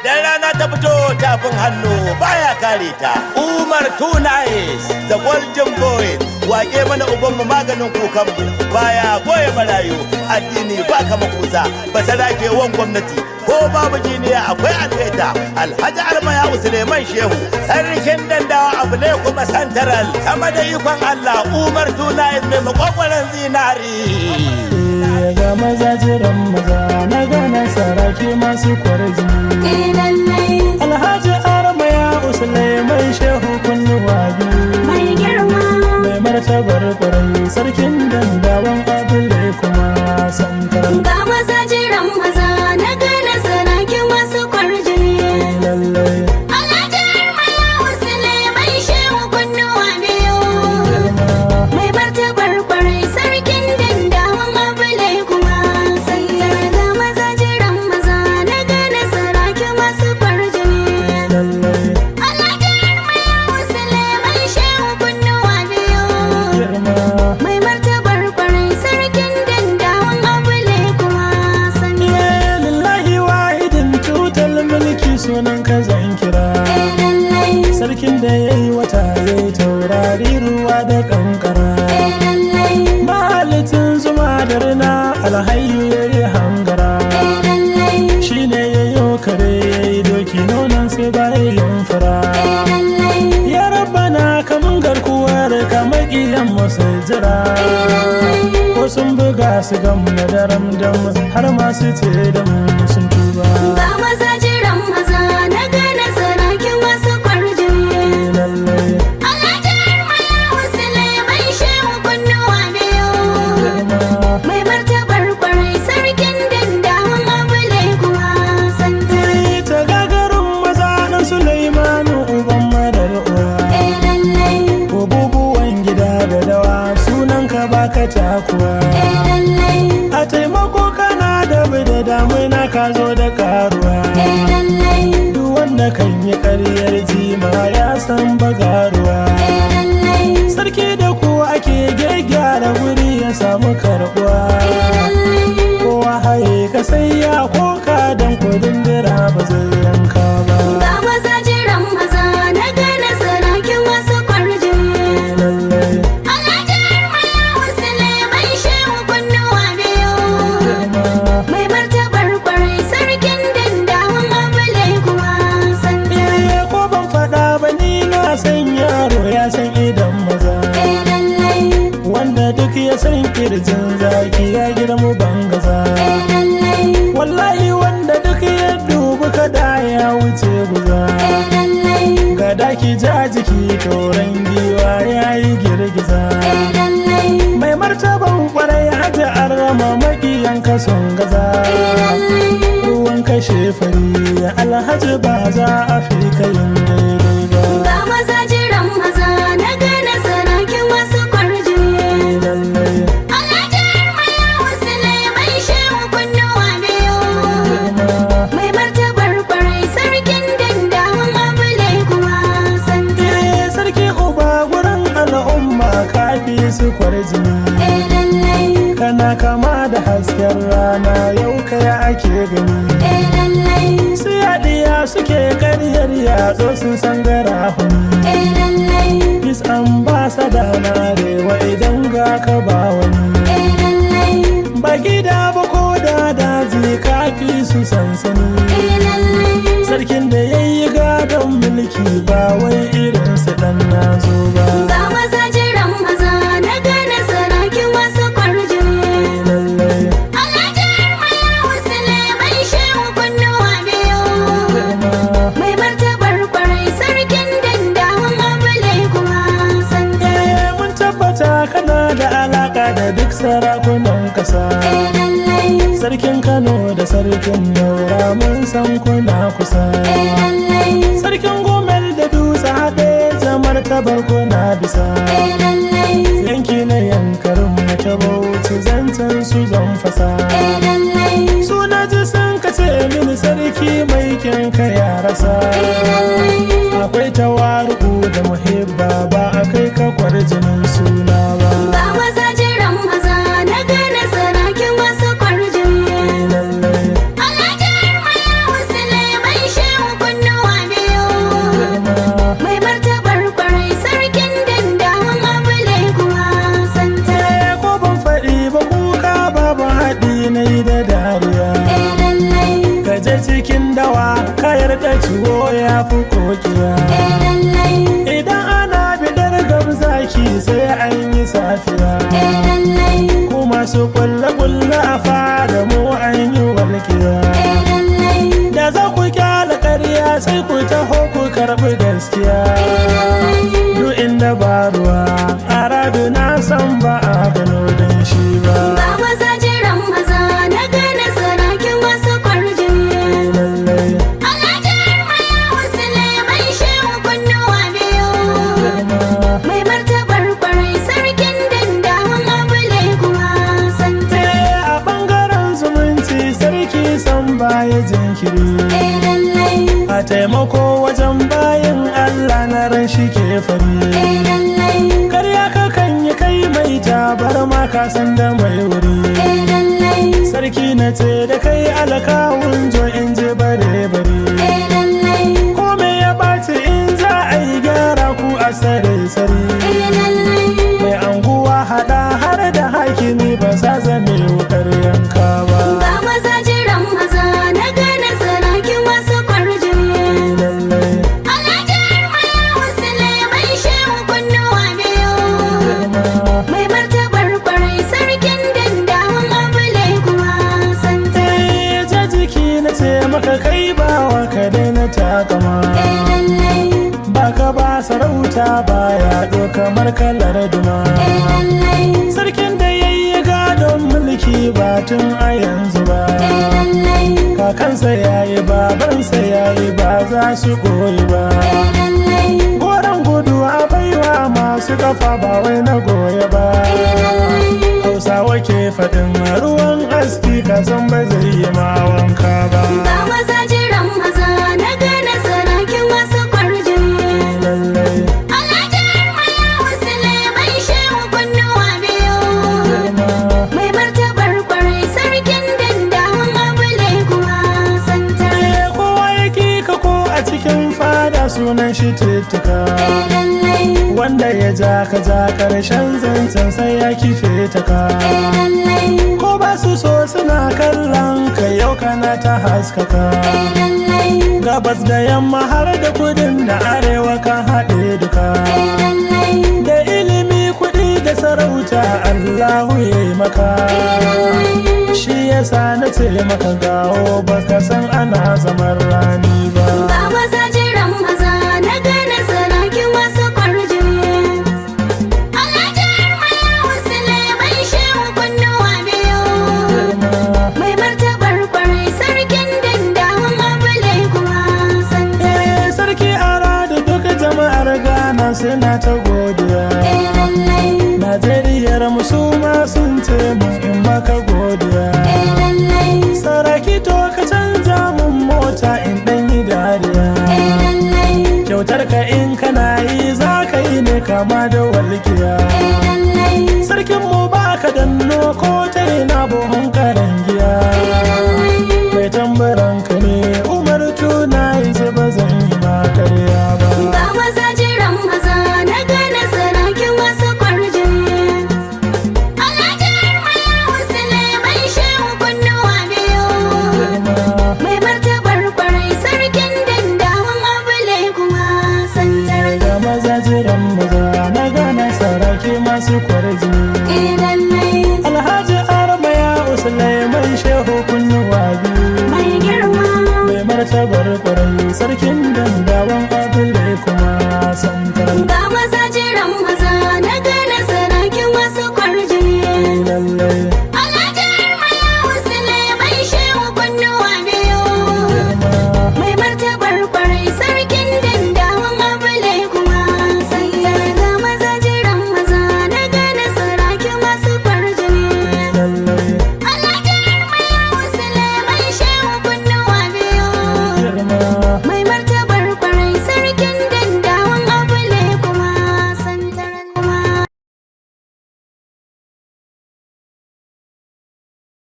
idan rana ta fito tafin hannu baya kare ta. Umar Tunais, the Golden Boy, wake mana ubanmu maganin kukanmu baya goye marayu, addini ba kama kusa, ba sarake wan gwamnati ko babu jiniya akwai alfeta. Alhaji Armaya Suleiman Shehu, sarkin dandawa abu ne kuma santaral, sama da ikon Allah. Umar Tunais mai makwakwaran zinari. Ga maza jiran maza na gana saraki masu kwarjini. Alhaji Armaya Suleiman Shehu kunnuwa biyu mai girma, mai martabar kwarai, sarkin dandawan abule kuma santaral. ga maza jiran maza na gane saraki masu kwarjini. Lallai Alhaji Armaya Suleiman Shehu kunnuwa biyu mai martabar kwarai, sarkin dandawan abule kuma santar. Ga maza jiran maza na gane saraki masu kwarjini. lallai Alhaji Armaya Suleiman Shehu kunnuwa biyu girma mai martabar kwarai, sarkin dandawan abule kuma santar. lillahi wahidin tutal mulki sunan ka zan kira. Lallai, Sarkin da ya yi wata zai taurari ruwa da kankara. lallai, Mahalitin zuma da rina alhayu ya yi hangara. lallai, Shi ne ya yi kare ya yi doki nonon sai bayan fara. lallai, Ya rabbana kamun garkuwar ka maƙiyan masu jira. Ko sun buga su gamu na daram dam har masu ce da sun tuba. ga maza jiran maza na gane saraki masu kwarjini. Lallai Alhaji Armaya Suleiman Shehu kunnuwa biyu girma mai martabar kwarai, sarkin dandawan abule kuma santar. ta gagarin maza na Sulaimanu uban madar uwa. Lallai, Ko bubuwan gida da dawa sunan ka baka takuwa. lallai, A taimako kana da da damuna ka zo da karuwa. lallai, Duk wanda kan yi karyar jima ya san bagaruwa. lallai, Sarki da ku ake gyaggyara wuri ya samu karbuwa. Kowa haye ka sai ya koka don kudin dira ba zai yanka ba. ga maza jiran maza na gane saraki masu kwarjini. Lallai Alhaji Armaya Suleiman Shehu kunnuwa biyu girma mai martabar kwarai, sarkin dandawan abule kuma santar. ko ban faɗa ba ni na san yaro ya san idan maza. Lallai, Wanda duk ya san kirjin zaki ya girma bangaza. lallai, Wallahi wanda duk ya dubi kada ya wuce guza. lallai, Ga daki ja jiki toron giwa ya yi girgiza. lallai, Mai martaban kwarai hata an rama makiyan kason gaza. Ruwan kashe fari alhaji ba za a fi kayin daidai ba. ga maza jiran maza na gane saraki masu kwarjini. Lallai Alhaji Armaya Suleiman Shehu kunnuwa biyu girma mai martabar kwarai, sarkin dandawan abule kuma santar. sarki uba gurin al'umma kafi su kwarjini. Lallai, Kana kama da hasken rana yau kai ake gani. lallai, Su yaɗiya suke karyar yatsu sun san garahuni. lallai, Peace ambassador na arewa idan ga ka ba wani. lallai, Ba gida ba ko da daji kafi su sansani. lallai, Sarkin da ya yi gadon mulki ba wai irinsu ɗan nazo ba. ga maza jiran maza na gane saraki masu kwarjini. Lallai Alhaji Armaya Suleiman Shehu kunnuwa biyu girma mai martabar kwarai, sarkin dandawan abule kuma santar. mun tabbata kana da alaka da duk sarakunan kasa. Lallai, Sarkin Kano da sarkin Daura mun san kuna kusa. lallai, Sarkin Gomel da Dutse haɗe zamar tabar kuna bisa. lallai, Yanki na yankarin mace Bauchi zancen su zan fasa. lallai, Su na ji sun kace mini sarki mai kyanka ya rasa. Akwai tawaru da muhibba ba a kai ka kwarjinin suna ba. ga maza jiran maza na gane saraki masu kwarjini. Lallai Alhaji Armaya Suleiman Shehu waje cikin dawa kayar da tuwo ya fi kokiya. Idan ana bidar gamzaki sai an yi safiya. Kuma su kulle-kulle a fada mu an yi walkiya. Da za ku kyala ƙarya sai ku taho ku karɓi gaskiya. Duk inda ba ruwa a rabi na san ba a gano don shi ba. Ba maza jiran maza na gane sarakin wasu kwarjini. Alhaji Armaya Suleiman Shehu kunnuwa biyu. Mai martabar kwarai sarkin dandawan abule kuma santa. A ɓangaren zumunci sarki san baya jinkiri. A taimako wajen bayan Allah na ran shi ke fari. Karya kakan yi kai mai tabar ma ka san da mai wuri. Sarki na ce da kai alkawun jo in je bare bare. Ko me ya ɓaci in za a yi gyara ku a sare sare. Mai anguwa haɗa har da hakimi ba sa zame wukar yanka ba. Ba maza jiran maza na gane sarakin wasu kwarjini. Alhaji Armaya Suleiman Shehu kunnuwa biyu. Mai martabar kwarai sarkin dandawan abule kuma santa. Ja jiki na ce maka kai bawa ka daina takama. Baka ba sarauta baya do kamar kalar duma. Sarkin da yayi gadon mulki ba tun a yanzu ba. Kakansa yayi babansa yayi ba za su koyi ba. Goron gudu a baiwa masu kafa ba wai na goya ba. Hausawa ke faɗin ruwan aski kasan ba zai yi ma wanka ba. Ba maza jiran maza na gane sarakin wasu kwarjini. Alhaji Armaya Suleiman Shehu kunnuwa biyu. Mai martabar kwarai sarkin dandawan abule kuma santa. Kowa yake ka ko a cikin fada sunan shi tuttuka. Wanda ya ja ka ja karshen zancen sai ya kife ta ka. Ko ba su so suna kallon ka yau kana ta haskaka. Gabas da yamma har da kudin da arewa ka haɗe duka. Da ilimi kuɗi da sarauta Allahu ya yi maka. Shi yasa na ce maka gawo baka san ana zaman rani ba. Ba maza jiran maza na gane sarakin wasu kwarjini. Alhaji Armaya Suleiman Shehu kunnuwa biyu. Mai martabar kwarai sarkin dandawan abule kuma santa. Sarki ara da duka jama'ar Ghana suna ta godiya. Najeriyar musuma sun ce mun in maka godiya. Saraki to ka canza mun mota in ɗan yi dariya. Kyautar ka in kana yi za ka yi ne kama da walkiya. Sarkin mu ba ka danno ko ta ina buhun karangiya. Mai tambaran ka ne Umar tuna yi ba zan yi ma karya ba. Ba maza jiran maza na gane sarakin wasu kwarjini. Alhaji Armaya Suleiman Shehu kunnuwa biyu. Mai martabar kwarai sarkin dandawan abule kuma santa. Da maza jiran maza na gane saraki masu kwarjini. Alhaji Armaya Suleiman Shehu kunnuwa biyu. Mai girma. Mai martabar kwarai sarkin dandawan abule